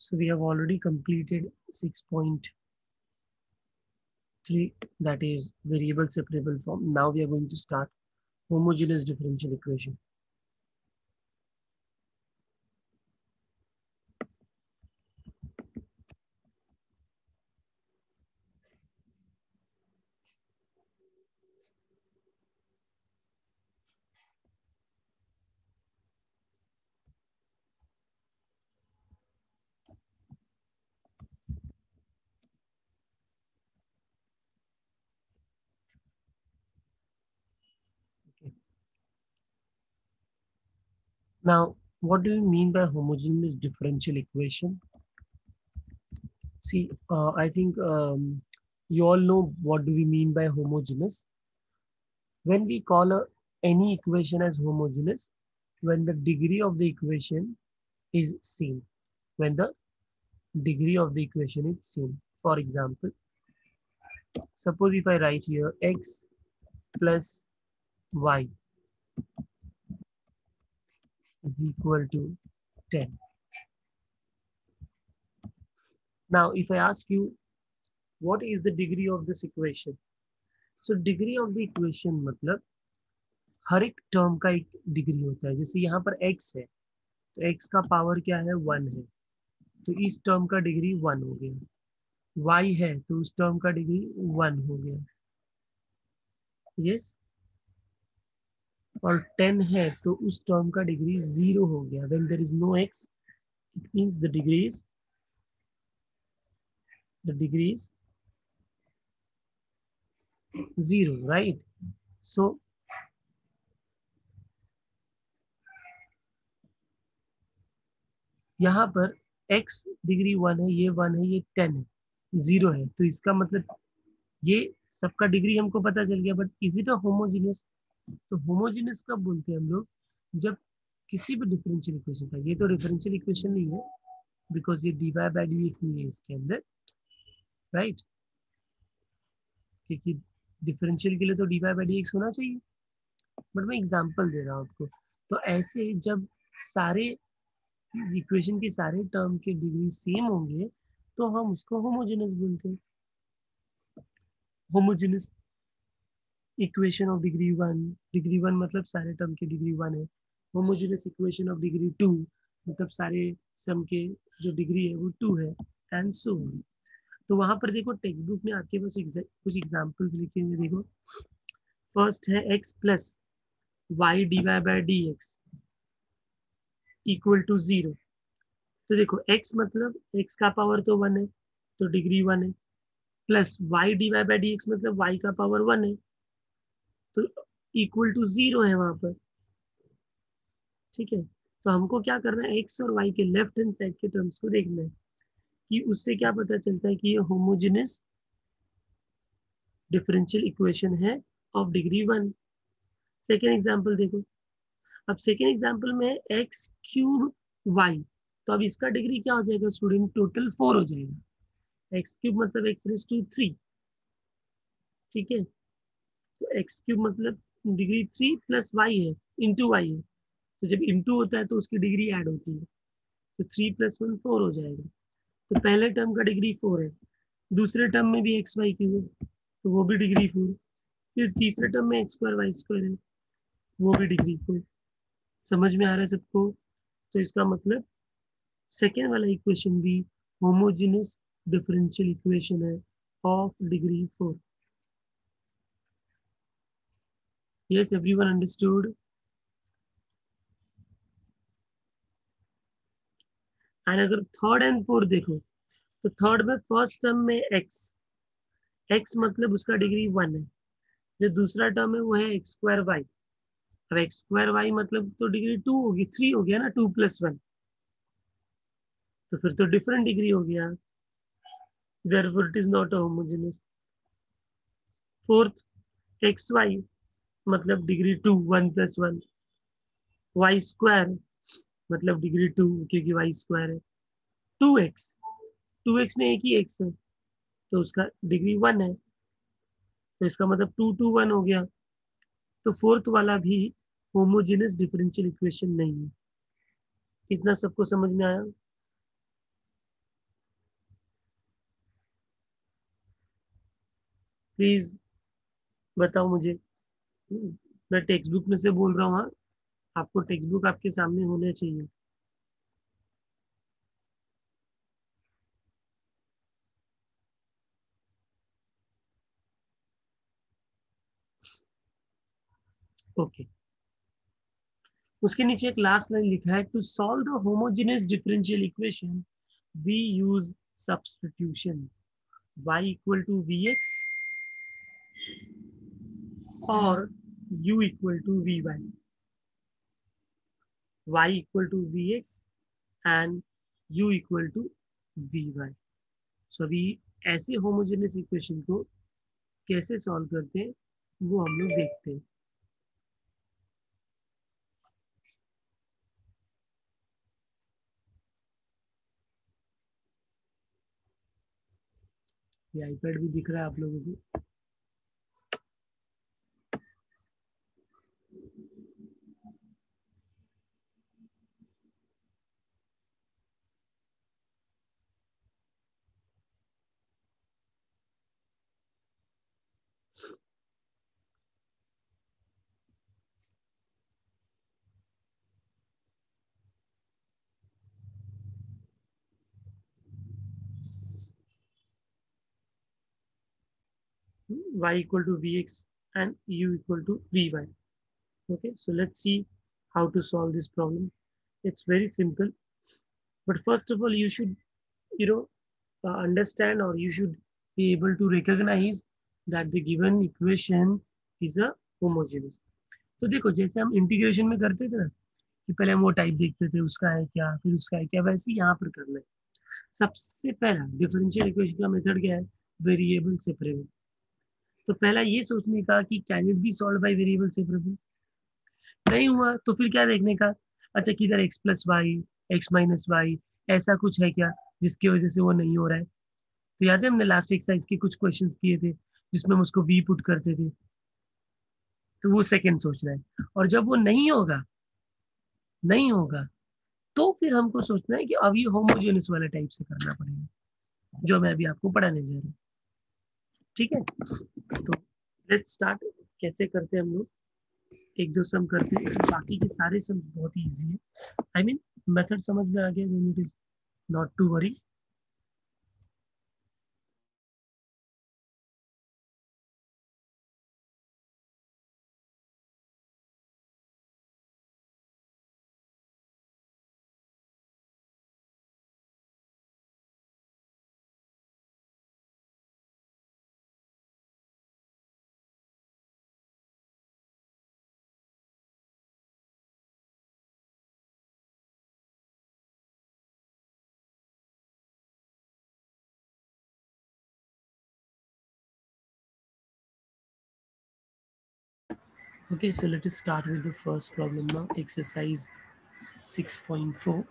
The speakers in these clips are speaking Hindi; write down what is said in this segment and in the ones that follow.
So we have already completed 6.3, that is variable separable form. Now we are going to start homogeneous differential equation. Okay. Now, what do you mean by homogeneous differential equation? See, I think you all know what do we mean by homogeneous. When we call any equation as homogeneous, when the degree of the equation is same. When the degree of the equation is same. For example, suppose if I write here x plus y is equal to 10. Now, if I ask you, what is the degree of this equation? So degree of the equation मतलब हर एक टर्म का एक डिग्री होता है. जैसे यहाँ पर x है, तो x का पावर क्या है? 1 है, तो इस टर्म का डिग्री 1 हो गया. y है तो उस टर्म का डिग्री 1 हो गया. यस. और 10 है तो उस टर्म का डिग्री 0 हो गया. When there is no x, it means the degree is 0, right? So यहाँ पर x डिग्री 1 है, ये 1 है, ये 10 है, 0 है, तो इसका मतलब ये सबका डिग्री हमको पता चल गया. But is it a homogeneous? तो होमोजेनियस कब बोलते हैं हम लोग? जब किसी भी डिफरेंशियल इक्वेशन का, ये तो डिफरेंशियल इक्वेशन नहीं है बिकॉज ये dy बाय dx नहीं है इसके अंदर, राइट? क्योंकि डिफरेंशियल के लिए तो dy बाय dx होना चाहिए. बट मैं एग्जांपल दे रहा हूँ आपको. तो ऐसे जब सारे इक्वेशन के सारे टर्म के डिग्री सेम होंगे तो हम उसको होमोजेनियस बोलते हैं. होमोजेनियस इक्वेशन ऑफ डिग्री 1 मतलब सारे टर्म की डिग्री 1 है. होमोजेनियस इक्वेशन ऑफ डिग्री 2 मतलब सारे सम के जो डिग्री है वो 2 है, एंड सो ऑन. तो वहां पर देखो टेक्स्ट बुक में आपके पास कुछ एग्जांपल्स लिखे हुए. देखो, फर्स्ट है x plus y d y by d x equal to 0. तो देखो x मतलब x का पावर तो 1 है, तो डिग्री 1 है, plus y d y by d x मतलब y का पावर 1 है, तो इक्वल टू 0 है वहां पर. ठीक है. तो हमको क्या करना है? एक्स और वाई के लेफ्ट हैंड साइड के टर्म्स को देखना है कि उससे क्या पता चलता है कि ये होमोजेनियस डिफरेंशियल इक्वेशन है ऑफ डिग्री 1. सेकेंड एग्जाम्पल देखो. अब सेकेंड एग्जाम्पल में एक्स क्यूब वाई, तो अब इसका डिग्री क्या हो जाएगा स्टूडेंट? टोटल 4 हो जाएगा. एक्स क्यूब मतलब एक्स रेज टू 3. ठीक है. तो एक्स क्यूब मतलब डिग्री 3 प्लस वाई है, इंटू वाई है. तो जब इंटू होता है तो उसकी डिग्री ऐड होती है, तो 3 प्लस 1 4 हो जाएगा. तो पहले टर्म का डिग्री 4 है, दूसरे टर्म में भी एक्स वाई क्यूब है तो वो भी डिग्री 4. फिर तीसरे टर्म में एक्स स्क्वायर वाई स्क्वायर है, वो भी डिग्री 4. समझ में आ रहा है सबको? तो इसका मतलब सेकेंड वाला इक्वेशन भी होमोजेनियस डिफरेंशियल इक्वेशन है of degree 4. Yes, everyone understood? And अगर थर्ड एंड फोर्थ देखो, तो थर्ड में फर्स्ट टर्म में एक्स मतलब उसका डिग्री 1 है, जो दूसरा टर्म है वो है एक्स स्क्वायर वाई. अब एक्स स्क्वायर वाई मतलब तो डिग्री 2 होगी, 3 हो गया ना, 2 प्लस 1, तो फिर तो डिफरेंट डिग्री हो गया. therefore it is not a homogeneous. Fourth, x y मतलब डिग्री 2, 1 प्लस 1. वाई स्क्वायर मतलब डिग्री 2 क्योंकि वाई स्क्वायर है. 2x, 2x में एक ही एक्स है तो उसका डिग्री 1 है, तो इसका मतलब 2 2 1 हो गया. तो फोर्थ वाला भी होमोजेनियस डिफरेंशियल इक्वेशन नहीं है. इतना सबको समझ में आया? प्लीज बताओ मुझे। मैं टेक्स्ट बुक में से बोल रहा हूँ। हाँ, आपको टेक्स्ट बुक आपके सामने होना चाहिए। ओके, उसके नीचे एक लास्ट लाइन लिखा है, to solve the homogeneous differential equation we use substitution y equal to v x और u equal to v y, y equal to v x and u equal to v y. So अभी ऐसे होमोजेनियस इक्वेशन को कैसे सॉल्व करते हैं वो हम लोग देखते हैं। ये आईपैड भी दिख रहा है आप लोगों को। Y equal to Vx and U equal to Vy. Okay, so let's see how to solve this problem. It's very simple, but first of all, you should, you know, understand, or you should be able to recognize that the given equation is a homogeneous. तो देखो, जैसे हम इंटीग्रेशन में करते थे ना कि पहले हम वो टाइप देखते थे, उसका है क्या, फिर उसका है क्या, वैसे यहाँ पर करना है। सबसे पहला डिफरेंशियल इक्वेशन का मेथड क्या है? Variable separable. तो पहला ये सोचने का कि can it be solve by variable separable. नहीं हुआ तो फिर क्या देखने का, अच्छा किधर x plus y, x minus y, ऐसा कुछ है क्या जिसकी वजह से वो नहीं हो रहा है। तो याद है हमने लास्ट एक्सरसाइज के कुछ क्वेश्चंस किए थे जिसमें हम उसको वी पुट करते थे। तो वो सेकंड सोचना है, और जब वो नहीं होगा, नहीं होगा, तो फिर हमको सोचना है कि अब ये होमोजेनियस वाला टाइप से करना पड़ेगा, जो मैं अभी आपको पढ़ाने जा रहा हूँ। ठीक है, तो लेट्स स्टार्ट। कैसे करते हैं हम लोग? एक दो सम करते हैं, बाकी के सारे सम बहुत ही इजी है। आई मीन मेथड समझ में आ गया, then it is not to worry. Okay, so let us start with the first problem now. Exercise 6.4.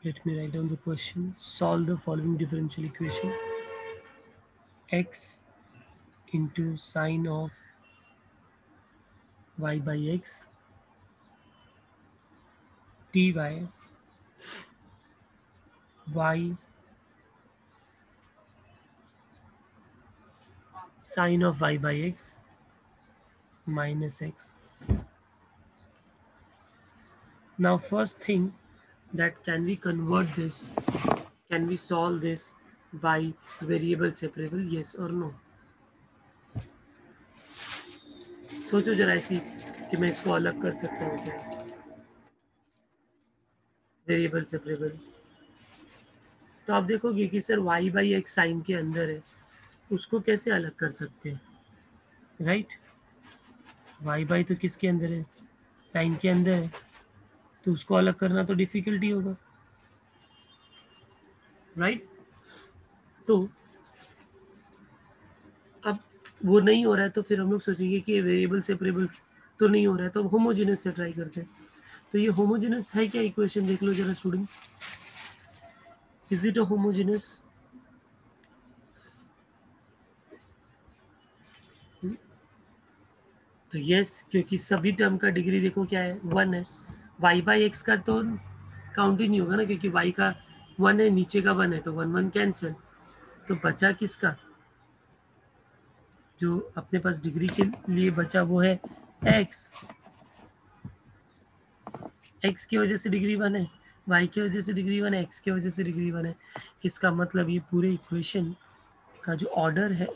Let me write down the question. Solve the following differential equation. X into sine of y by x dy y sine of y by x minus x. Now first thing, that can we convert this, can we solve this by variable separable, yes or no? सोचो जरा ऐसी कि मैं इसको अलग कर सकता हूँ क्या, वेरिएबल सेपरेबल। तो आप देखोगे कि sir y by x sine के अंदर है, उसको कैसे अलग कर सकते हैं, राइट? y बाई तो किसके अंदर है? साइन के अंदर है, तो उसको अलग करना तो डिफिकल्टी होगा, राइट? तो अब वो नहीं हो रहा है, तो फिर हम लोग सोचेंगे कि ये वेरिएबल सेपरेबल तो नहीं हो रहा है, तो होमोजेनस से ट्राई करते हैं। तो ये होमोजेनस है क्या? इक्वेशन देख लो जरा students, is it a homogeneous? तो यस, क्योंकि सभी टर्म का डिग्री देखो क्या है, 1 है। वाई बाई एक्स का तो काउंट ही नहीं होगा ना, क्योंकि वाई का 1 है, नीचे का 1 है, तो 1 1 कैंसिल। तो बचा किसका, जो अपने पास डिग्री के लिए बचा वो है एक्स। एक्स की वजह से डिग्री 1 है, वाई की वजह से डिग्री 1 है, एक्स की वजह से डिग्री 1 है। इसका मतलब ये पूरे इक्वेशन का जो ऑर्डर है,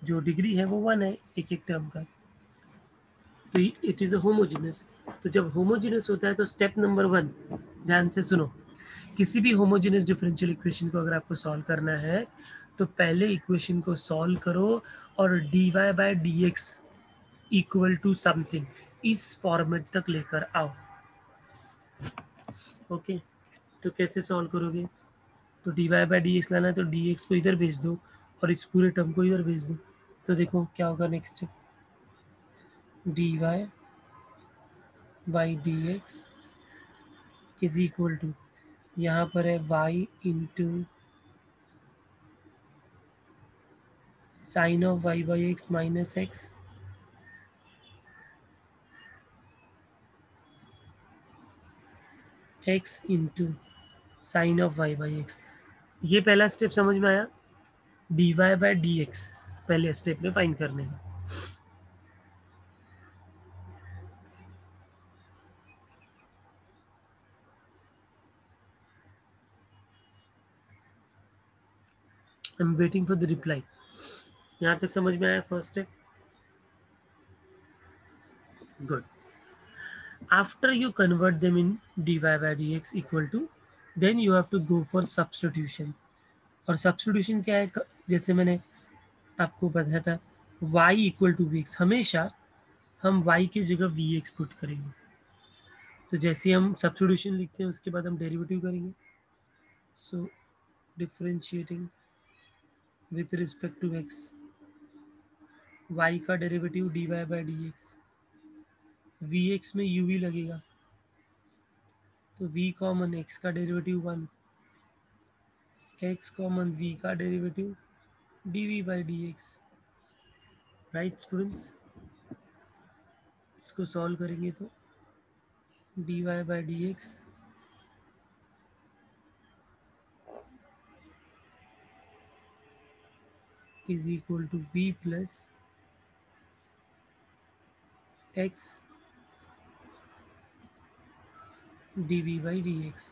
जो डिग्री है वो 1 है एक एक टर्म का। तो इट इज अ होमोजेनस। तो जब होमोजेनस होता है तो स्टेप नंबर 1, ध्यान से सुनो, किसी भी होमोजेनस डिफरेंशियल इक्वेशन को अगर आपको सॉल्व करना है तो पहले इक्वेशन को सॉल्व करो और dy by dx equal to something इस फॉर्मेट तक लेकर आओ। ओके, तो कैसे सॉल्व करोगे, तो dy बाय dx लाना है तो dx को इधर भेज दो और इस पूरे टर्म को इधर भेज दो। तो देखो क्या होगा next, dy by dx is equal to, यहाँ पर है y into sine of y by x minus x x into sine of y by x. ये पहला स्टेप समझ में आया, dy बाय dx पहले स्टेप में फाइंड करने का। I am waiting for the reply. यहाँ तक समझ में आया first step, good. After you convert them in dy by dx equal to, then you have to go for substitution। और substitution क्या है, जैसे मैंने आपको बताया था y equal to v x, हमेशा हम y की जगह वी एक्स पुट करेंगे। तो जैसे हम सब्स्टिट्यूशन लिखते हैं उसके बाद हम डेरिवेटिव करेंगे। So differentiating with respect to x, y का derivative dy by d x, v x में u भी लगेगा तो v कॉमन, x का डेरिवेटिव 1, x कॉमन v का derivative dv by d x. Right students, इसको सॉल्व करेंगे तो dy by d x is equal to v plus x dv by d x.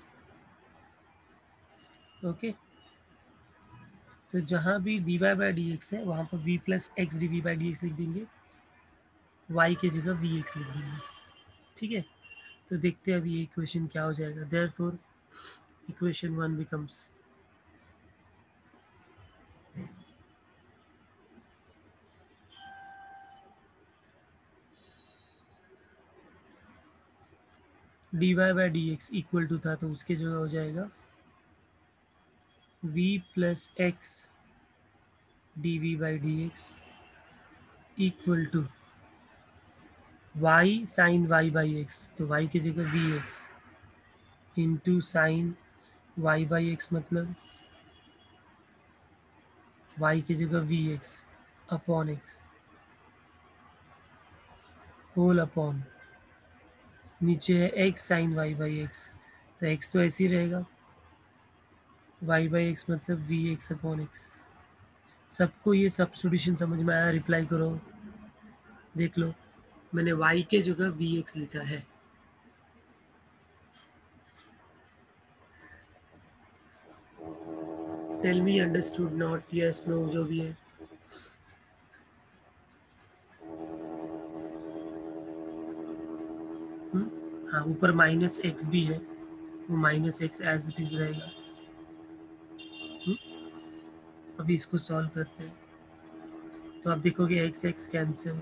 Okay, तो जहाँ भी dy बाई डी एक्स है वहाँ पर v plus x d v by d x लिख देंगे, y की जगह वी एक्स लिख देंगे। ठीक है, तो देखते हैं अभी ये इक्वेशन क्या हो जाएगा। Therefore equation 1 becomes dy by d x equal to था तो उसके जगह हो जाएगा v plus x d v by d x equal to y sine y by x, तो y की जगह v x into sine y by x, मतलब y की जगह v x upon x whole upon, नीचे है x sine y by x, तो x तो ऐसे ही रहेगा, y बाई एक्स मतलब वी एक्स अपॉन एक्स। सबको ये सब्स्टिट्यूशन समझ में आया, रिप्लाई करो। देख लो, मैंने y के जगह वी एक्स लिखा है। Tell me understood not, yes no, जो भी है। हाँ, ऊपर माइनस एक्स भी है, वो minus x as it is रहेगा। अभी इसको सॉल्व करते हैं तो आप देखोगे एक्स एक्स कैंसिल,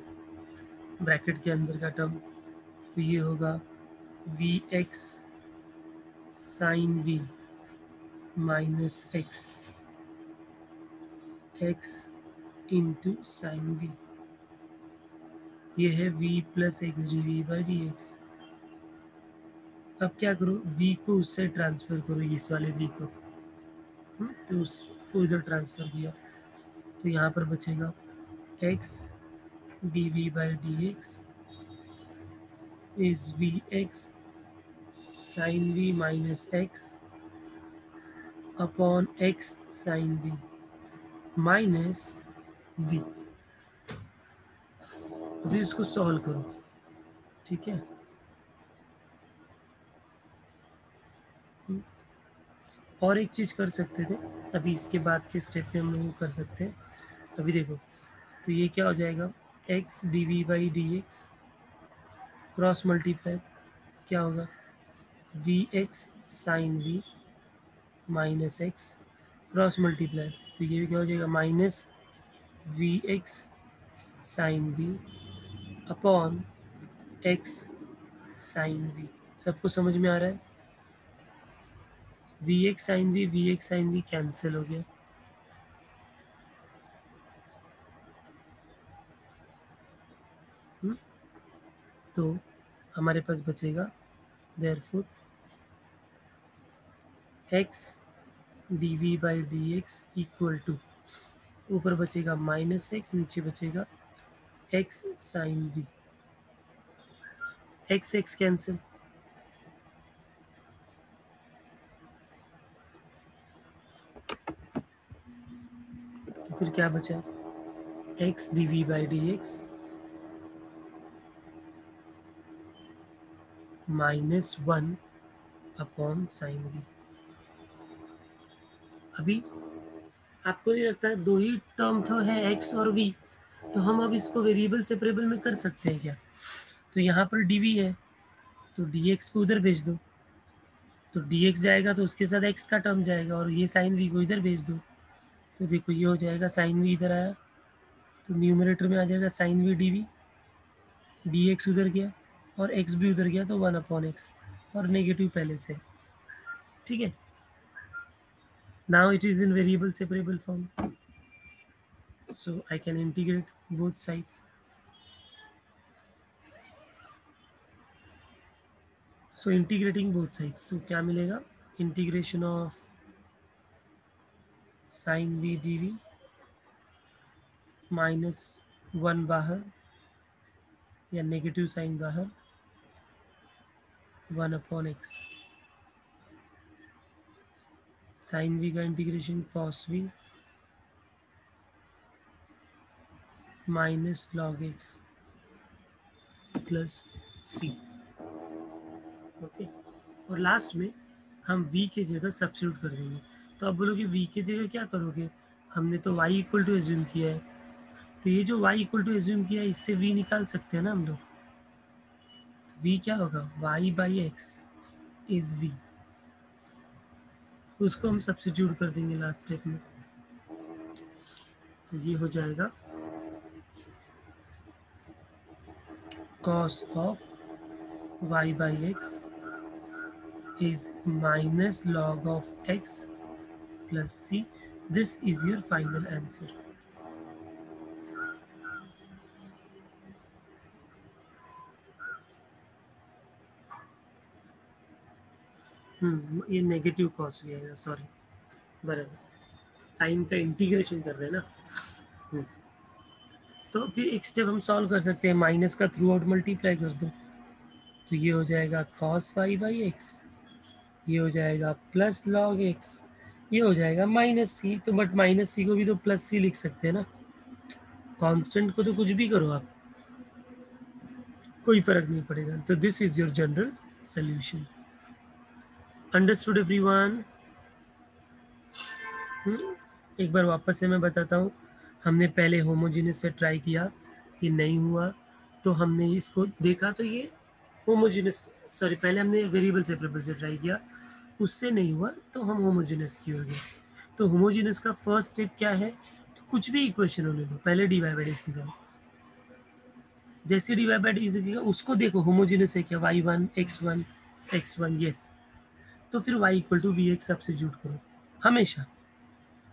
ब्रैकेट के अंदर का टर्म, तो ये होगा v x sine v minus x x into sine v, ये है v plus x d v by d x. अब क्या करो, v को उससे ट्रांसफर करो, इस वाले v को, तो उसको इधर ट्रांसफर किया तो यहाँ पर बचेगा x dv by dx is vx sin v minus x upon x sin v minus v। अभी इसको सॉल्व करो, ठीक है। और एक चीज कर सकते थे, अभी इसके बाद के स्टेप में हम लोग कर सकते हैं। अभी देखो, तो ये क्या हो जाएगा, x dv by d x cross multiply क्या होगा, v x sine v minus x cross multiply, तो ये भी क्या हो जाएगा, minus v x sine v upon x sine v. सबको समझ में आ रहा है, v x sine v cancel हो गया, तो हमारे पास बचेगा therefore x dv by d x equal to, ऊपर बचेगा माइनस एक्स, नीचे बचेगा x sine v, x x cancel, तो फिर क्या बचा, x dv by d x minus 1 upon sine v. अभी आपको नहीं लगता है दो ही टर्म तो है x और v, तो हम अब इसको वेरिएबल सेपरेबल में कर सकते हैं क्या, तो यहाँ पर dv है तो dx को उधर भेज दो, तो dx जाएगा तो उसके साथ x का टर्म जाएगा, और ये साइन v को इधर भेज दो, तो देखो ये हो जाएगा साइन v इधर आया तो न्यूमरेटर में आ जाएगा साइन v dv, dx उधर गया और x भी उधर गया तो 1 अपॉन एक्स, और नेगेटिव पहले से, ठीक है। Now it is in variable separable form, so I can integrate both sides. So integrating both sides, तो क्या मिलेगा, integration of sine v dv minus 1 बाहर या नेगेटिव साइन बाहर 1 अपॉन एक्स, साइन v का integration cos v minus log x plus c, okay. और लास्ट में हम v के जगह सब्स्टिट्यूट कर देंगे, तो आप बोलोगे v के जगह क्या करोगे, हमने तो y इक्वल टू एज्यूम किया है, तो ये जो y इक्वल टू एज्यूम किया है इससे v निकाल सकते हैं ना हम लोग, v क्या होगा, y by x is v, उसको हम सब्स्टिट्यूट कर देंगे लास्ट स्टेप में, तो ये हो जाएगा cos of y by x is minus log of x plus c. This is your final answer. ये नेगेटिव कॉस भी आएगा, सॉरी, बराबर, साइन का इंटीग्रेशन कर रहे हैं ना। तो फिर एक स्टेप हम सॉल्व कर सकते हैं, माइनस का थ्रू आउट मल्टीप्लाई कर दो, तो ये हो जाएगा cos y बाई एक्स, ये हो जाएगा प्लस लॉग एक्स, ये हो जाएगा माइनस सी, तो बट माइनस सी को भी तो प्लस सी लिख सकते हैं ना, कांस्टेंट को तो कुछ भी करो आप, कोई फर्क नहीं पड़ेगा। तो this is your general solution. Understood everyone? एक बार वापस से मैं बताता हूँ, हमने पहले होमोजेनियस से ट्राई किया, ये नहीं हुआ तो हमने इसको देखा, तो ये होमोजेनियस, सॉरी पहले हमने वेरिएबल सेपरेबल से ट्राई किया, उससे नहीं हुआ तो हम होमोजेनियस की हो गए। तो होमोजेनियस का फर्स्ट स्टेप क्या है, कुछ भी इक्वेशन होने दो, पहले डी वाई बाई एक्स निकालो, जैसे डी वाई बाई डी निकालो उसको देखो होमोजेनियस है क्या, y1 x1 x1 यस, तो फिर y equal to v x substitute करो हमेशा।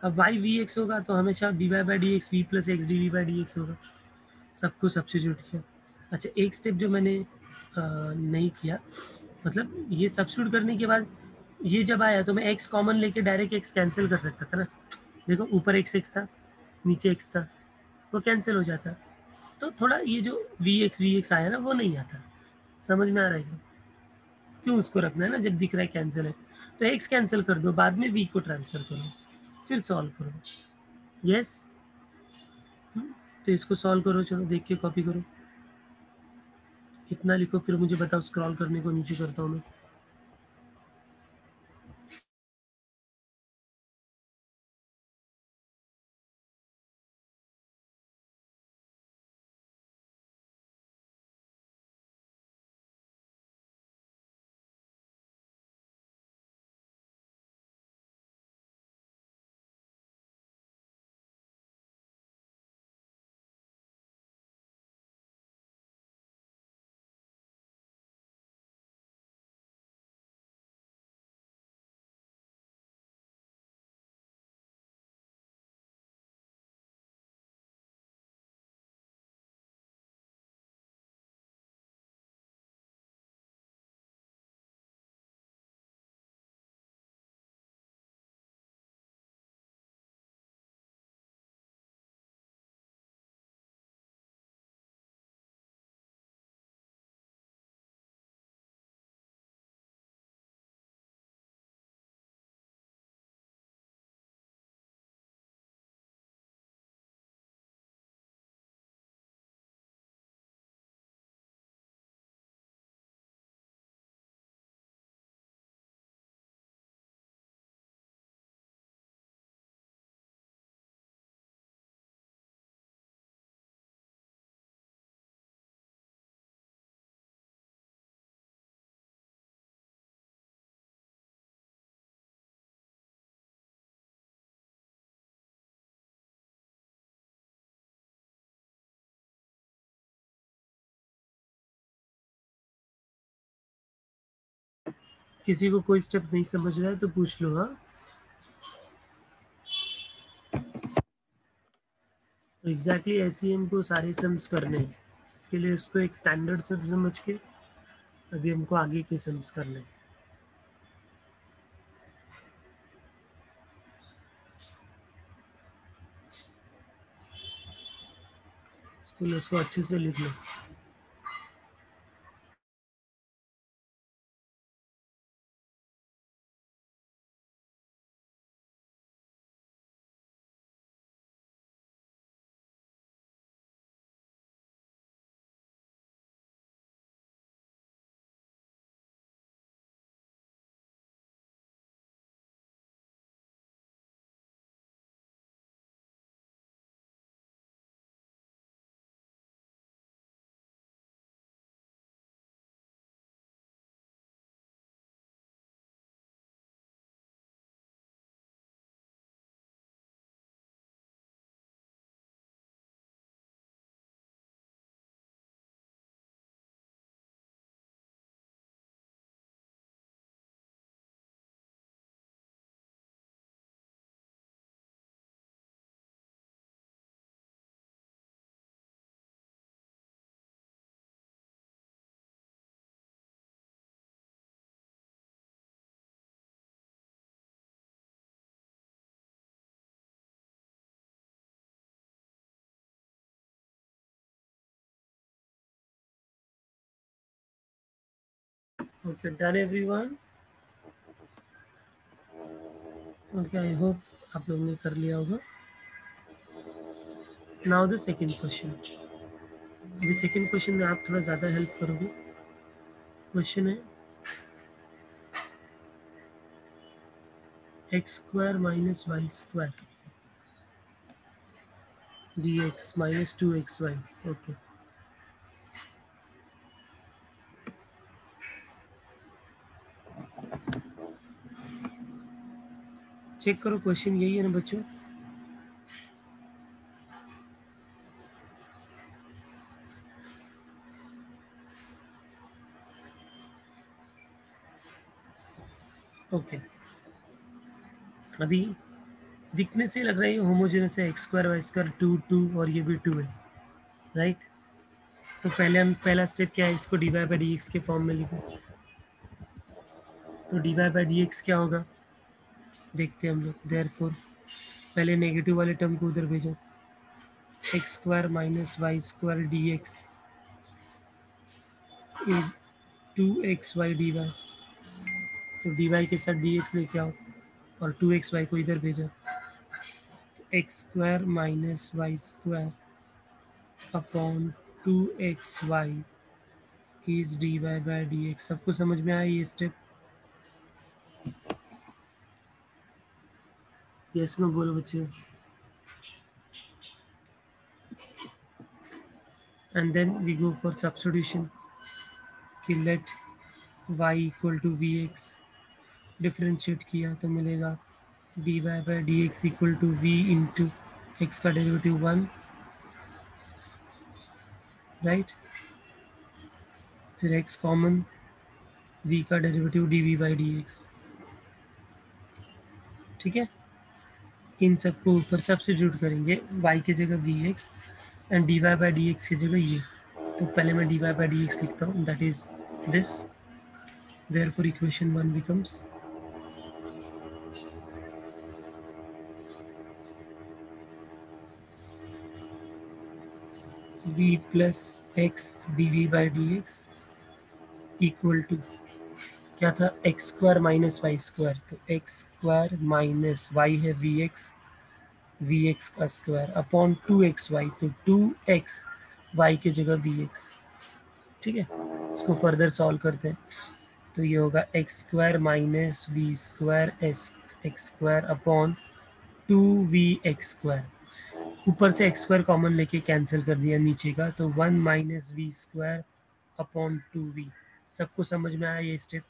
अब y वी एक्स होगा तो हमेशा d y by d x v plus x d v by d x होगा, सबको सब्स्टिट्यूट किया। अच्छा एक स्टेप जो मैंने नहीं किया, मतलब ये सब्स्टिट्यूट करने के बाद ये जब आया तो मैं x कॉमन लेके डायरेक्ट x कैंसिल कर सकता था ना, देखो ऊपर x था नीचे x था, वो कैंसिल हो जाता, तो थोड़ा ये जो वी एक्स आया ना वो नहीं आता, समझ में आ रहा है क्या? क्यों उसको रखना है ना, जब दिख रहा है कैंसिल है तो एक्स कैंसिल कर दो, बाद में वी को ट्रांसफर करो, फिर सॉल्व करो। यस, तो इसको सॉल्व करो, चलो देख के कॉपी करो, इतना लिखो, फिर मुझे बताओ, स्क्रॉल करने को नीचे करता हूँ मैं। किसी को कोई स्टेप नहीं समझ रहा है तो पूछ लो। हाँ, तो एग्जैक्टली ऐसे ही हमको सारे सम्स करने हैं। इसके लिए उसको एक स्टैंडर्ड सम समझ के अभी हमको आगे के सम्स करने हैं। उसको अच्छे से लिख लो। Okay, done everyone. Okay, I hope आप लोगों ने कर लिया होगा। Now the second question. अभी सेकंड क्वेश्चन में आप थोड़ा ज़्यादा हेल्प करोगे। क्वेश्चन है x square minus y square d x minus 2xy। Okay, check करो, क्वेश्चन यही है ना बच्चों? ओके, अभी दिखने से लग रहा है ये होमोजेनस है, एक्स स्क्वायर वाई स्क्वायर 2 और ये भी 2 है, राइट? तो पहले हम पहला स्टेप क्या है, इसको d y by d x के फॉर्म में लिखो। तो d y by d x क्या होगा देखते हैं हम लोग। देयरफॉर पहले नेगेटिव वाले टर्म को उधर भेजो, x square minus y square d x is 2xy dy। तो dy के साथ dx लेके आओ और 2xy को इधर भेजो। X square minus y square upon 2xy is dy by dx। सबको समझ में आया ये स्टेप? यस नो बोलो बच्चे। And then we go for substitution कि let y equal to v x, differentiate किया तो मिलेगा dy by d x equal to v into x का डेरिवेटिव 1, राइट। फिर x कॉमन, v का derivative dv by d x, ठीक है। इन सबको ऊपर सब्स्टिट्यूट करेंगे, y की जगह v x and dy by d x की जगह ये। तो पहले मैं dy बाई डी एक्स लिखता हूँ, that is this. Therefore equation 1 becomes v plus x dv by dx equal to क्या था, x square minus y square. तो एक्स स्क्वायर माइनस वाई है वी एक्स का स्क्वायर अपॉन 2xy। तो 2x y की जगह वी एक्स, ठीक है। इसको फर्दर सॉल्व करते हैं तो ये होगा x square minus v square x square upon 2vx square. ऊपर से एक्स स्क्वायर कॉमन लेके कैंसिल कर दिया नीचे का, तो 1 minus v square upon 2v। सबको समझ में आया ये स्टेप?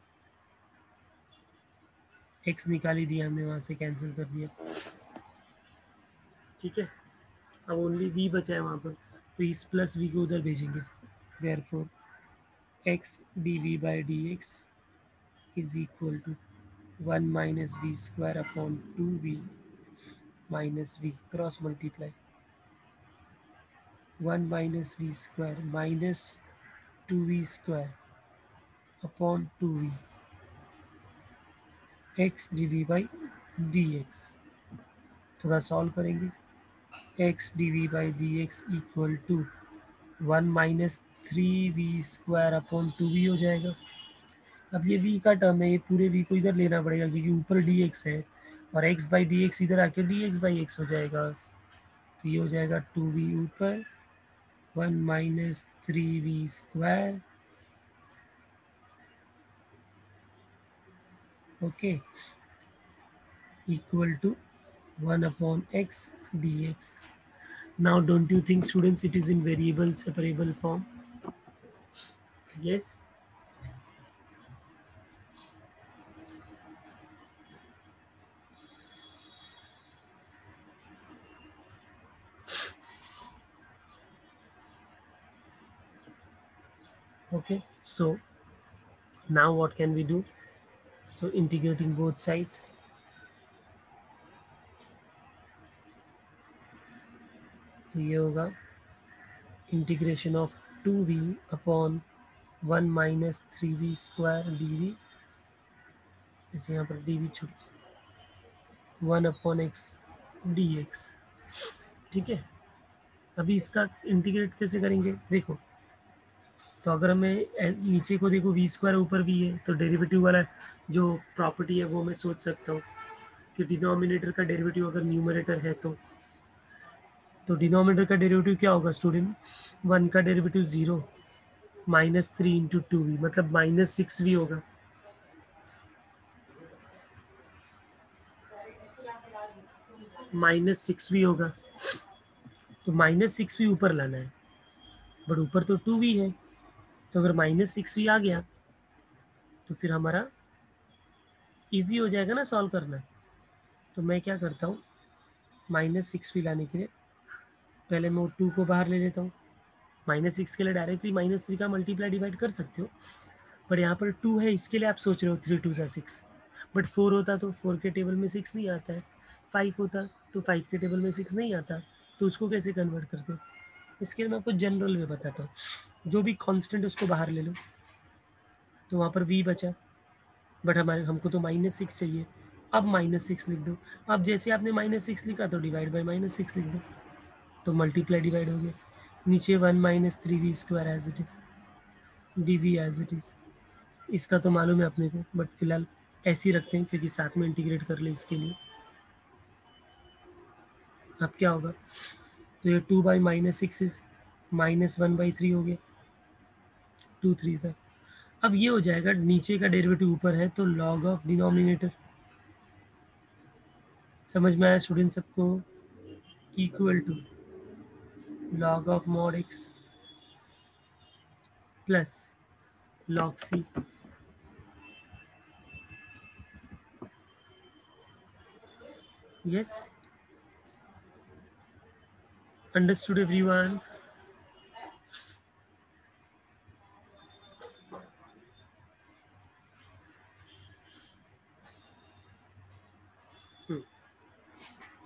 एक्स निकाल ही दिया हमने, वहां से कैंसिल कर दिया, ठीक है। अब ओनली v बचा है वहां पर, तो इस प्लस v को उधर भेजेंगे। Therefore x d v by d x is equal to 1 minus v square upon 2v minus v, cross multiply 1 minus v square minus 2v square upon 2v x d v by d x. थोड़ा सॉल्व करेंगे, x d v by d x equal to 1 minus 3v square upon 2v हो जाएगा। अब ये v का टर्म है, ये पूरे v को इधर लेना पड़ेगा क्योंकि ऊपर dx है और x बाई डी एक्स इधर आके dx बाई एक्स हो जाएगा। तो ये हो जाएगा 2v ऊपर 1 minus 3v square, okay, equal to 1 upon x dx. Now don't you think students it is in variable separable form? Yes. Okay, so now what can we do? So integrating both sides, तो ये होगा integration of 2v upon 1 minus 3v square dv, जैसे यहाँ पर dv छूट 1 अपॉन x dx, ठीक है। अभी इसका इंटीग्रेट कैसे करेंगे देखो, तो अगर हमें नीचे को देखो वी स्क्वायर ऊपर वी है, तो डेरिवेटिव वाला जो प्रॉपर्टी है वो मैं सोच सकता हूँ कि डिनोमिनेटर का डेरिवेटिव अगर न्यूमरेटर है तो डिनोमिनेटर का डेरिवेटिव क्या होगा स्टूडेंट, 1 का डेरिवेटिव 0 माइनस 3 इंटू 2v मतलब माइनस 6v होगा। माइनस 6v होगा, तो माइनस 6v ऊपर लाना है, बट ऊपर तो 2v है, तो अगर माइनस 6v आ गया तो फिर हमारा इजी हो जाएगा ना सॉल्व करना। तो मैं क्या करता हूँ, माइनस 6v लाने के लिए पहले मैं 2 को बाहर ले लेता हूँ। माइनस 6 के लिए डायरेक्टली माइनस 3 का मल्टीप्लाई डिवाइड कर सकते हो, पर यहाँ पर 2 है इसके लिए आप सोच रहे हो 3 2 6, बट 4 होता तो 4 के टेबल में 6 नहीं आता है, 5 होता तो 5 के टेबल में 6 नहीं आता, तो उसको कैसे कन्वर्ट करते हो। इसके लिए मैं आपको जनरल में बताता हूँ, जो भी कांस्टेंट उसको बाहर ले लो, तो वहाँ पर v बचा, बट हमको तो माइनस 6 चाहिए। अब माइनस 6 लिख दो, अब जैसे आपने माइनस 6 लिखा तो डिवाइड बाई माइनस 6 लिख दो, तो मल्टीप्लाई डिवाइड हो गया, नीचे 1 - 3v² as it is, dv as it is. इसका तो मालूम है अपने को, बट फिलहाल ऐसे ही रखते हैं क्योंकि साथ में इंटीग्रेट कर ले इसके लिए। अब क्या होगा, तो ये 2/-6 इज -1/3 हो गया, 2 3 से। अब ये हो जाएगा, नीचे का डेरिवेटिव ऊपर है तो लॉग ऑफ डिनोमिनेटर, समझ में आया स्टूडेंट सबको, equal to log of mod x plus log c। Yes, understood everyone.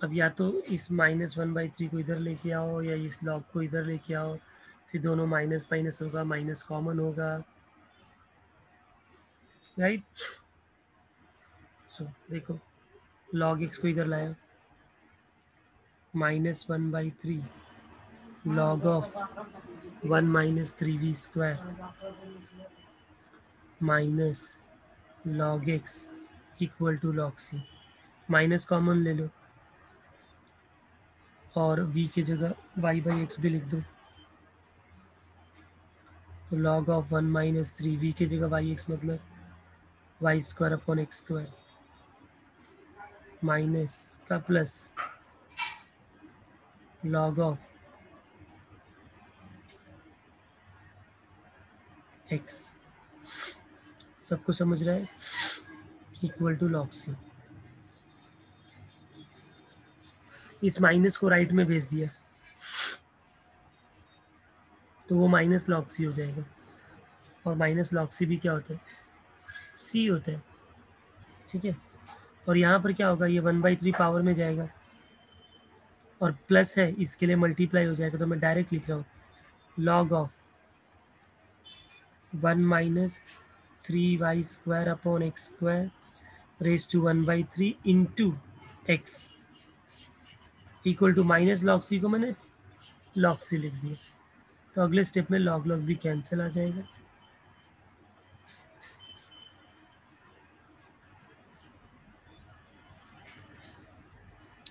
अब या तो इस -1/3 को इधर लेके आओ या इस लॉग को इधर लेके आओ, फिर दोनों माइनस माइनस होगा, माइनस कॉमन होगा, राइट। सो देखो, लॉग x को इधर लाया, -1/3 log of 1 - 3v² minus log x equal to log c। Minus common ले लो और v की जगह y/x भी लिख दो, तो लॉग ऑफ 1 - 3v की जगह yx मतलब y² / x² माइनस का प्लस लॉग ऑफ x, सबको समझ रहा है, इक्वल टू लॉग c। इस माइनस को राइट में भेज दिया तो वो माइनस लॉग सी हो जाएगा, और माइनस लॉग सी भी क्या होता है, सी होता है, ठीक है। और यहाँ पर क्या होगा, ये 1/3 पावर में जाएगा और प्लस है इसके लिए मल्टीप्लाई हो जाएगा, तो मैं डायरेक्ट लिख रहा हूँ log of 1 - 3y² / x² raise to 1/3 into x equal to minus log c को मैंने लॉग सी लिख दिया, तो अगले स्टेप में लॉग लॉग भी कैंसिल आ जाएगा।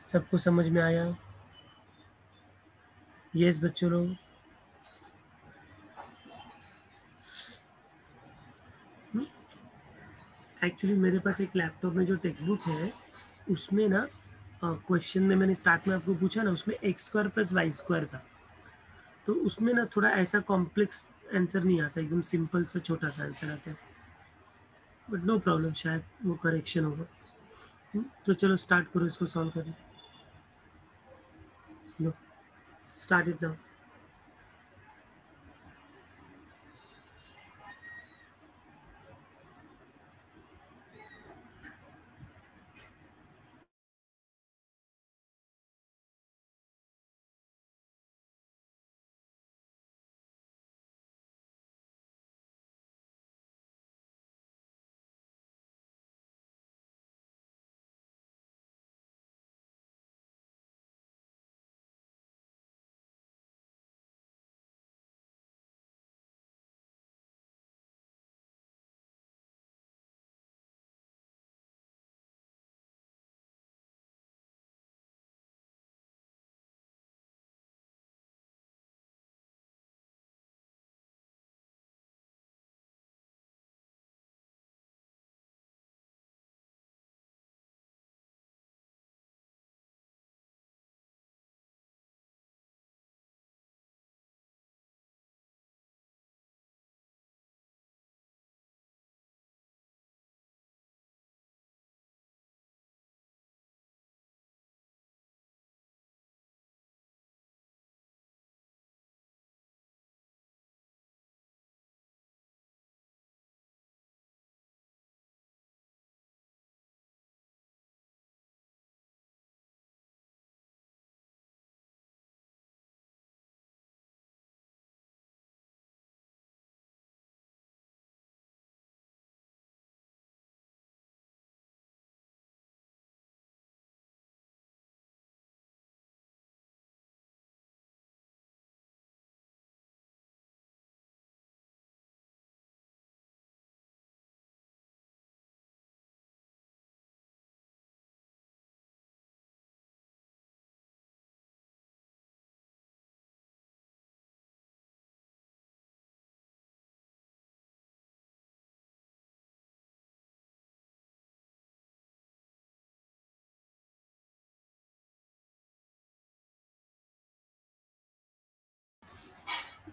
सबको समझ में आया? यस बच्चों लोग, एक्चुअली मेरे पास एक लैपटॉप में जो टेक्स्ट बुक है उसमें ना क्वेश्चन में मैंने स्टार्ट में आपको पूछा ना, उसमें x² + y² था, तो उसमें ना थोड़ा ऐसा कॉम्प्लेक्स आंसर नहीं आता, एकदम सिंपल सा छोटा सा आंसर आता है, बट नो प्रॉब्लम, शायद वो करेक्शन होगा। तो चलो स्टार्ट करो इसको सॉल्व करना, लो start it now.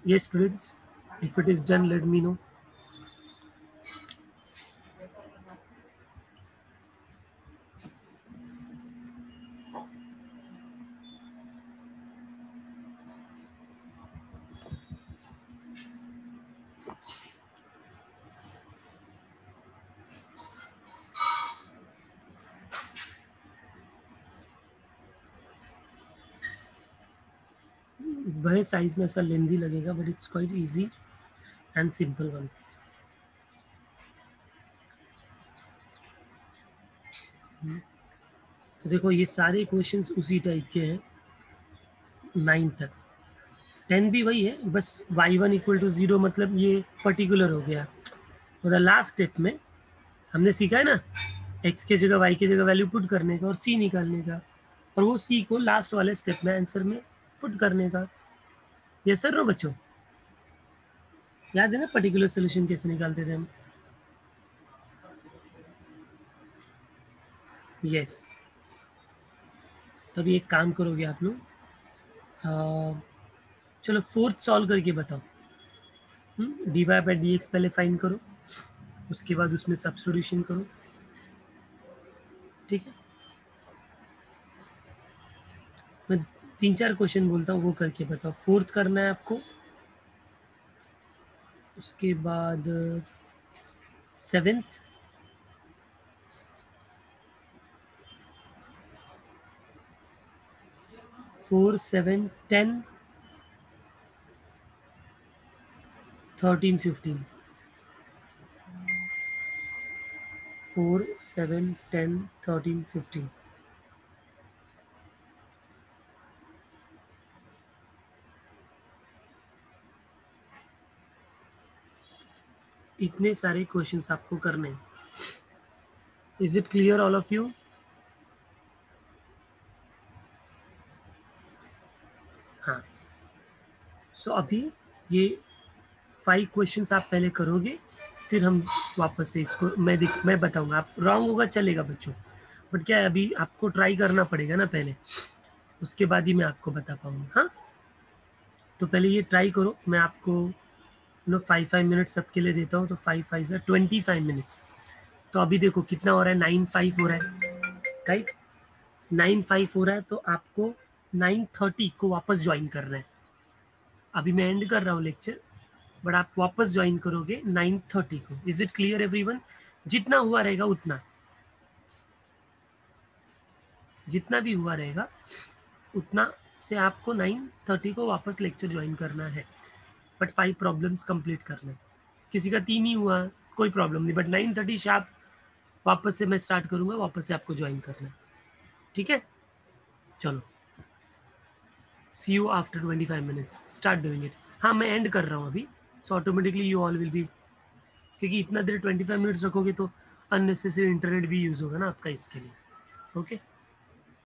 Yes, students, if it is done, let me know. बड़े साइज में ऐसा लेंदी लगेगा, but it's quite easy and simple one. तो देखो ये सारे क्वेश्चंस उसी टाइप के हैं 9 तक. 10 भी वही है, बस y1 इक्वल टू 0 मतलब ये पर्टिकुलर हो गया. मतलब लास्ट स्टेप में हमने सीखा है ना, x के जगह y की जगह वैल्यू पुट करने का और c निकालने का, और वो c को लास्ट वाले स्टेप में आंसर में पुट करने का. ये सर नो बच्चों, याद है ना पर्टिकुलर सोल्यूशन कैसे निकालते थे हम? यस. तभी एक काम करोगे आप लोग, चलो फोर्थ सॉल्व करके बताओ. dy बाई डी एक्स पहले फाइंड करो, उसके बाद उसमें सब्स्टिट्यूशन करो. ठीक है, मैं 3-4 क्वेश्चन बोलता हूँ, वो करके बताओ. फोर्थ करना है आपको, उसके बाद 7th, 4, 7, 10, 13, 15. 4, 7, 10, 13, 15. इतने सारे क्वेश्चंस आपको करने हैं. Is it clear all of you? हाँ. सो अभी ये 5 क्वेश्चंस आप पहले करोगे, फिर हम वापस से इसको मैं बताऊंगा. आप रॉन्ग होगा चलेगा बच्चों, बट क्या है अभी आपको ट्राई करना पड़ेगा ना पहले, उसके बाद ही मैं आपको बता पाऊंगा. हाँ, तो पहले ये ट्राई करो. मैं आपको 5 मिनट्स सबके लिए देता हूँ, तो 5 से 25 मिनट्स. तो अभी देखो कितना हो रहा है, 9:05 हो रहा है, राइट? 9:05 हो रहा है, तो आपको 9:30 को वापस ज्वाइन करना है. अभी मैं एंड कर रहा हूँ लेक्चर, बट आप वापस ज्वाइन करोगे 9:30 को. Is it clear everyone? जितना हुआ रहेगा उतना, जितना भी हुआ रहेगा उतना से आपको 9:30 को वापस लेक्चर ज्वाइन करना है. बट 5 प्रॉब्लम्स कंप्लीट करना है. किसी का 3 ही हुआ, कोई प्रॉब्लम नहीं, बट 9:30 शार्प वापस से मैं स्टार्ट करूंगा, वापस से आपको ज्वाइन करना है. ठीक है, चलो, see you after 25 minutes. Start doing it. हाँ, मैं एंड कर रहा हूँ अभी, so automatically you all will be, क्योंकि इतना देर 25 मिनट्स रखोगे तो अननेसेसरी इंटरनेट भी यूज़ होगा ना आपका इसके लिए. ओके.